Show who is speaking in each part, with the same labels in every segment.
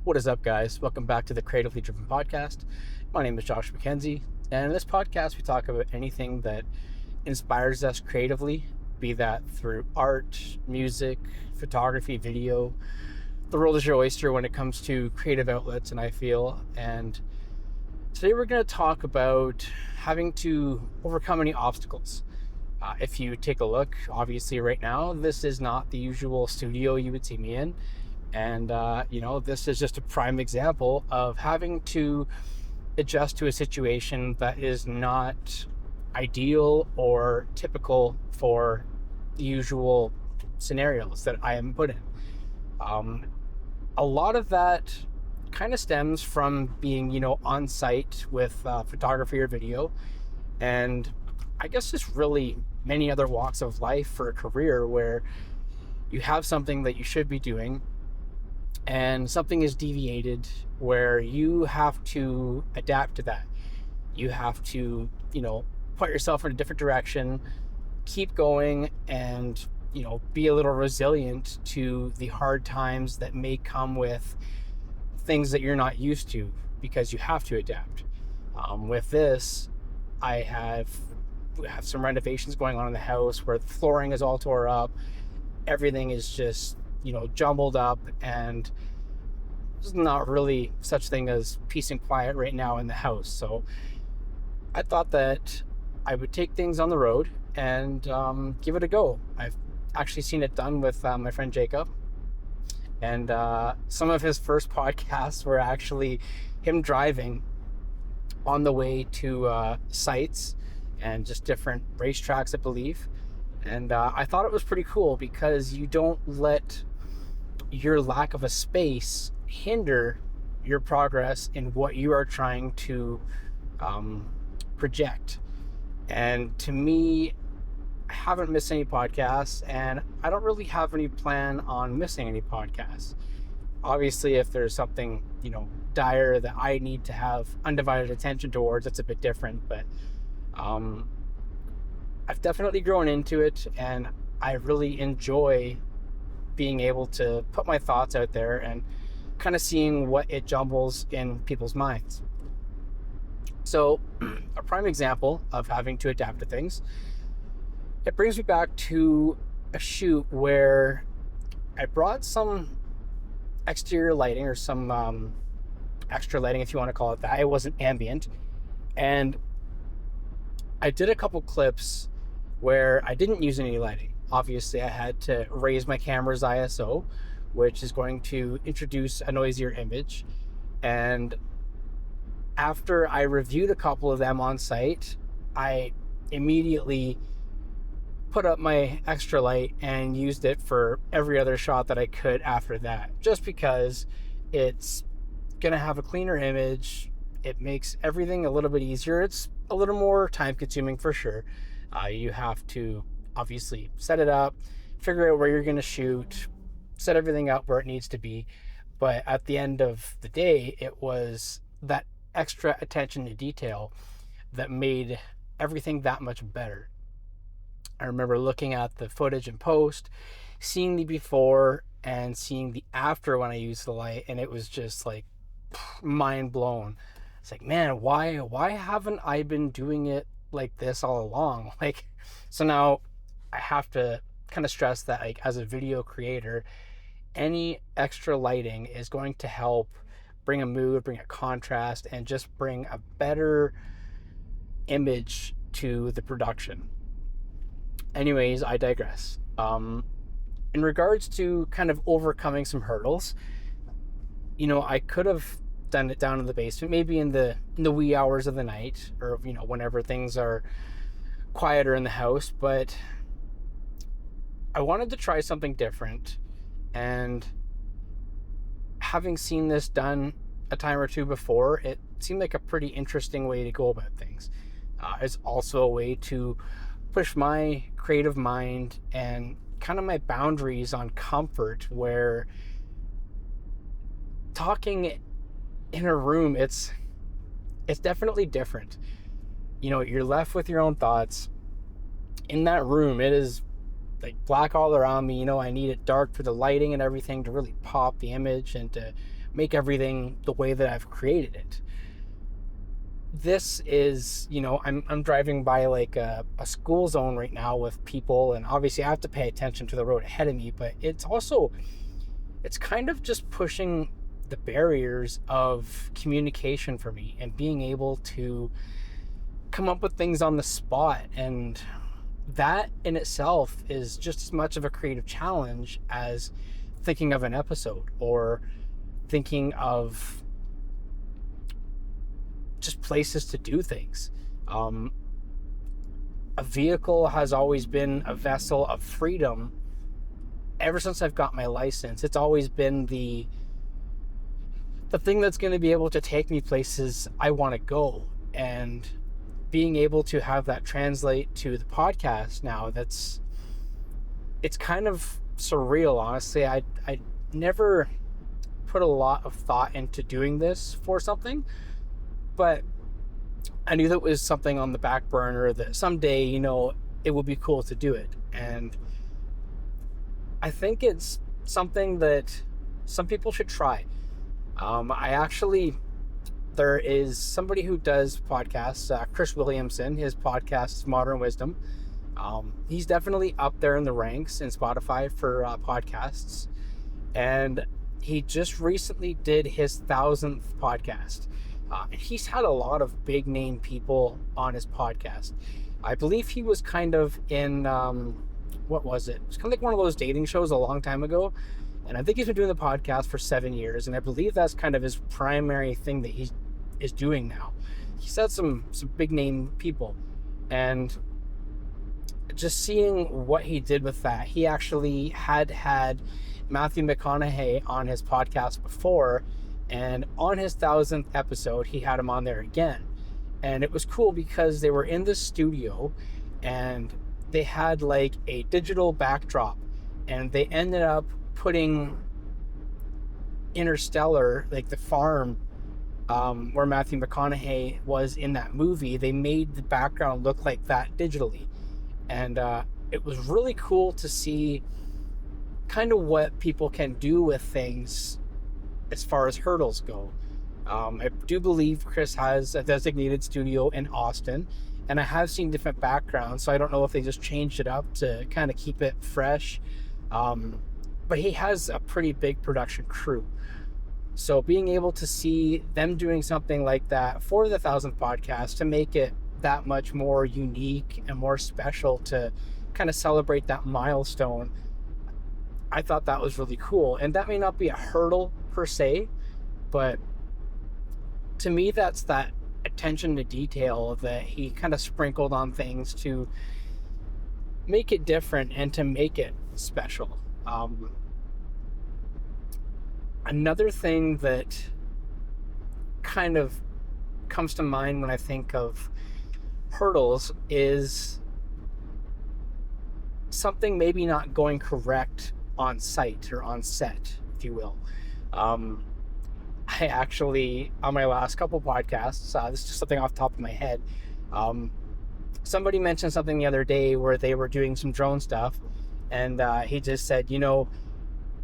Speaker 1: What is up, guys? Welcome back to the Creatively Driven Podcast. My name is Josh McKenzie, and in this podcast, we talk about anything that inspires us creatively, be that through art, music, photography, video. The world is your oyster when it comes to creative outlets, and I feel. And today, we're going to talk about having to overcome any obstacles. If you take a look, obviously, right now, this is not the usual studio you would see me in. And, this is just a prime example of having to adjust to a situation that is not ideal or typical for the usual scenarios that I am put in. A lot of that kind of stems from being, on site with photography or video. And I guess just really many other walks of life for a career where you have something that you should be doing and something is deviated where you have to adapt to that. You have to, put yourself in a different direction, keep going, and, be a little resilient to the hard times that may come with things that you're not used to because you have to adapt. With this, we have some renovations going on in the house where the flooring is all tore up. Everything is just jumbled up, and there's not really such thing as peace and quiet right now in the house. So I thought that I would take things on the road and give it a go. I've actually seen it done with my friend Jacob, and some of his first podcasts were actually him driving on the way to sites and just different racetracks, I believe. And I thought it was pretty cool because you don't let your lack of a space hinder your progress in what you are trying to project. And to me, I haven't missed any podcasts, and I don't really have any plan on missing any podcasts. Obviously, if there's something, dire that I need to have undivided attention towards, it's a bit different, but I've definitely grown into it, and I really enjoy being able to put my thoughts out there and kind of seeing what it jumbles in people's minds. So a prime example of having to adapt to things, it brings me back to a shoot where I brought some exterior lighting or some extra lighting, if you want to call it that. It wasn't ambient. And I did a couple clips where I didn't use any lighting. Obviously, I had to raise my camera's ISO, which is going to introduce a noisier image. And after I reviewed a couple of them on site, I immediately put up my extra light and used it for every other shot that I could after that, just because it's going to have a cleaner image. It makes everything a little bit easier. It's a little more time consuming for sure. You have to obviously set it up, figure out where you're going to shoot, set everything up where it needs to be. But at the end of the day, it was that extra attention to detail that made everything that much better. I remember looking at the footage in post, seeing the before and seeing the after when I used the light, and it was just like mind blown. It's like, man, why haven't I been doing it like this all along? So now I have to kind of stress that, as a video creator, any extra lighting is going to help bring a mood, bring a contrast, and just bring a better image to the production. Anyways, I digress. In regards to kind of overcoming some hurdles, I could have done it down in the basement, maybe in the wee hours of the night, or whenever things are quieter in the house, but I wanted to try something different. And having seen this done a time or two before, it seemed like a pretty interesting way to go about things. It's also a way to push my creative mind and kind of my boundaries on comfort, where talking in a room, it's definitely different. You're left with your own thoughts. In that room, it is like black all around me. I need it dark for the lighting and everything to really pop the image and to make everything the way that I've created it. This is, I'm driving by like a school zone right now with people, and obviously I have to pay attention to the road ahead of me, but it's kind of just pushing the barriers of communication for me and being able to come up with things on the spot. And that in itself is just as much of a creative challenge as thinking of an episode or thinking of just places to do things. A vehicle has always been a vessel of freedom. Ever since I've got my license, it's always been the thing that's going to be able to take me places I want to go. And being able to have that translate to the podcast now, it's kind of surreal, honestly. I never put a lot of thought into doing this for something, but I knew that it was something on the back burner that someday, it would be cool to do it. And I think it's something that some people should try. There is somebody who does podcasts, Chris Williamson. His podcast is Modern Wisdom. He's definitely up there in the ranks in Spotify for podcasts. And he just recently did his 1,000th podcast. He's had a lot of big name people on his podcast. I believe he was kind of in, what was it? It was kind of like one of those dating shows a long time ago. And I think he's been doing the podcast for 7 years. And I believe that's kind of his primary thing that he is doing now. He's had some big name people. And just seeing what he did with that, he actually had Matthew McConaughey on his podcast before. And on his 1,000th episode, he had him on there again. And it was cool because they were in the studio and they had like a digital backdrop, and they ended up putting Interstellar, like the farm where Matthew McConaughey was in that movie, they made the background look like that digitally. And it was really cool to see kind of what people can do with things as far as hurdles go. I do believe Chris has a designated studio in Austin, and I have seen different backgrounds, so I don't know if they just changed it up to kind of keep it fresh. But he has a pretty big production crew. So being able to see them doing something like that for the 1,000th podcast to make it that much more unique and more special to kind of celebrate that milestone, I thought that was really cool. And that may not be a hurdle per se, but to me, that's that attention to detail that he kind of sprinkled on things to make it different and to make it special. Another thing that kind of comes to mind when I think of hurdles is something maybe not going correct on site or on set, if you will. I actually, on my last couple podcasts, this is just something off the top of my head, somebody mentioned something the other day where they were doing some drone stuff, and he just said,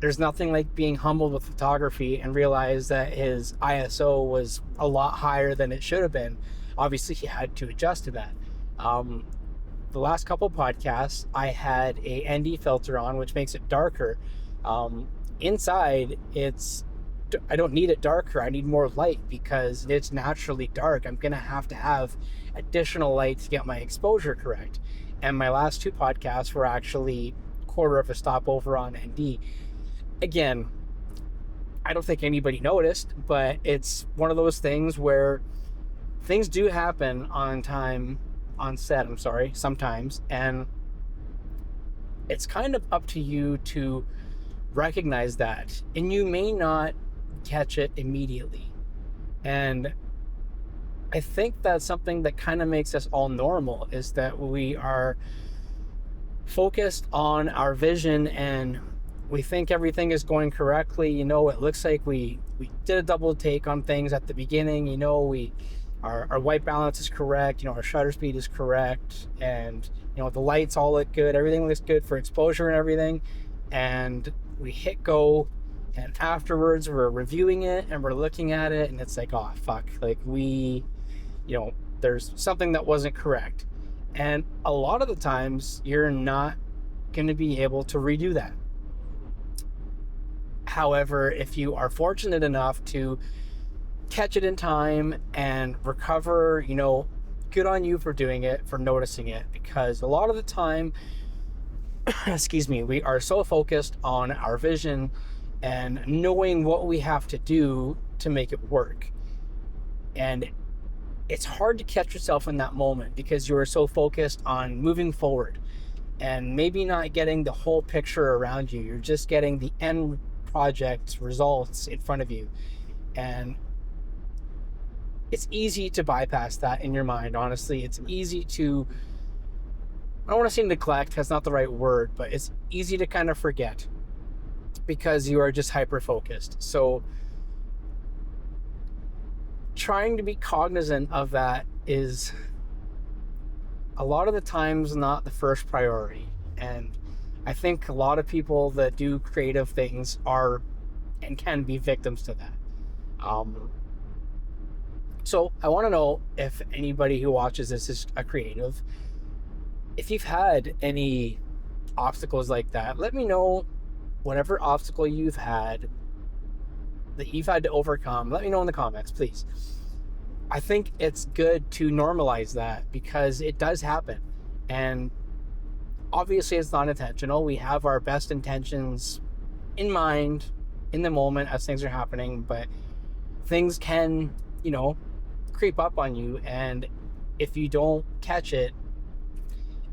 Speaker 1: there's nothing like being humbled with photography and realize that his ISO was a lot higher than it should have been. Obviously, he had to adjust to that. The last couple podcasts, I had a ND filter on, which makes it darker. Inside, I don't need it darker. I need more light because it's naturally dark. I'm going to have additional light to get my exposure correct. And my last two podcasts were actually quarter of a stop over on ND. Again, I don't think anybody noticed, but it's one of those things where things do happen on set, sometimes. And it's kind of up to you to recognize that. And you may not catch it immediately. And I think that's something that kind of makes us all normal, is that we are focused on our vision and we think everything is going correctly. It looks like we did a double take on things at the beginning. Our white balance is correct. Our shutter speed is correct. And, the lights all look good. Everything looks good for exposure and everything. And we hit go And afterwards, we're reviewing it and we're looking at it, and it's like, oh, fuck. Like, there's something that wasn't correct. And a lot of the times, you're not going to be able to redo that. However, if you are fortunate enough to catch it in time and recover, good on you for doing it, for noticing it, because a lot of the time, excuse me, we are so focused on our vision and knowing what we have to do to make it work. And it's hard to catch yourself in that moment because you are so focused on moving forward and maybe not getting the whole picture around you. You're just getting the end project results in front of you. And it's easy to bypass that in your mind, honestly. It's easy to, I don't want to say neglect, that's not the right word, but it's easy to kind of forget because you are just hyper-focused. So trying to be cognizant of that is a lot of the times not the first priority. And I think a lot of people that do creative things are and can be victims to that. So I want to know if anybody who watches this is a creative. If you've had any obstacles like that, let me know. Whatever obstacle you've had that you've had to overcome, let me know in the comments, please. I think it's good to normalize that because it does happen. And obviously it's not intentional. We have our best intentions in mind in the moment as things are happening, but things can, creep up on you. And if you don't catch it,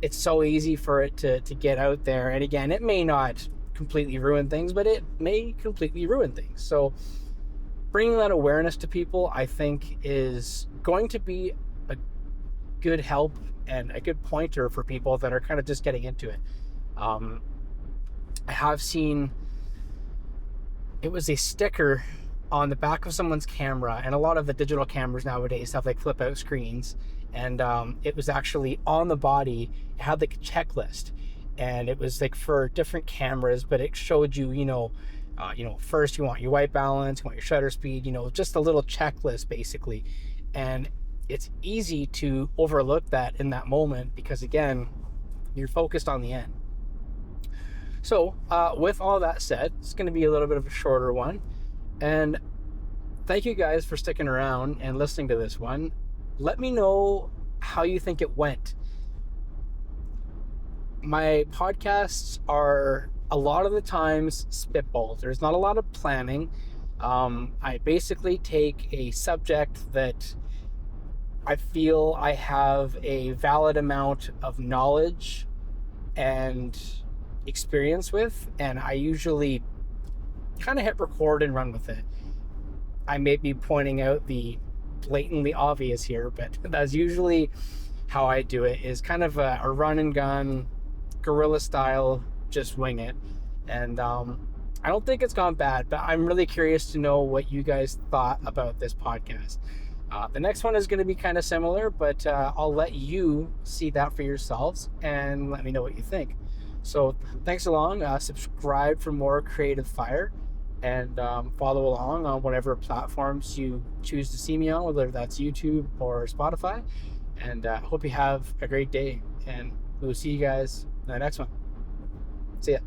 Speaker 1: it's so easy for it to get out there. And again, it may not completely ruin things, but it may completely ruin things. So bringing that awareness to people, I think, is going to be a good help and a good pointer for people that are kind of just getting into it. I have seen, it was a sticker on the back of someone's camera, and a lot of the digital cameras nowadays have like flip out screens, and it was actually on the body. It had like a checklist, and it was like for different cameras, but it showed you, first you want your white balance, you want your shutter speed, just a little checklist basically. And it's easy to overlook that in that moment because, again, you're focused on the end. So with all that said, it's going to be a little bit of a shorter one. And thank you guys for sticking around and listening to this one. Let me know how you think it went. My podcasts are a lot of the times spitballs. There's not a lot of planning. I basically take a subject that I feel I have a valid amount of knowledge and experience with, and I usually kind of hit record and run with it. I may be pointing out the blatantly obvious here, but that's usually how I do it, is kind of a run and gun, guerrilla style, just wing it. And I don't think it's gone bad, but I'm really curious to know what you guys thought about this podcast. The next one is going to be kind of similar, but I'll let you see that for yourselves and let me know what you think. So thanks along. Subscribe for more Creative Fire, and follow along on whatever platforms you choose to see me on, whether that's YouTube or Spotify. And hope you have a great day, and we'll see you guys in the next one. See ya.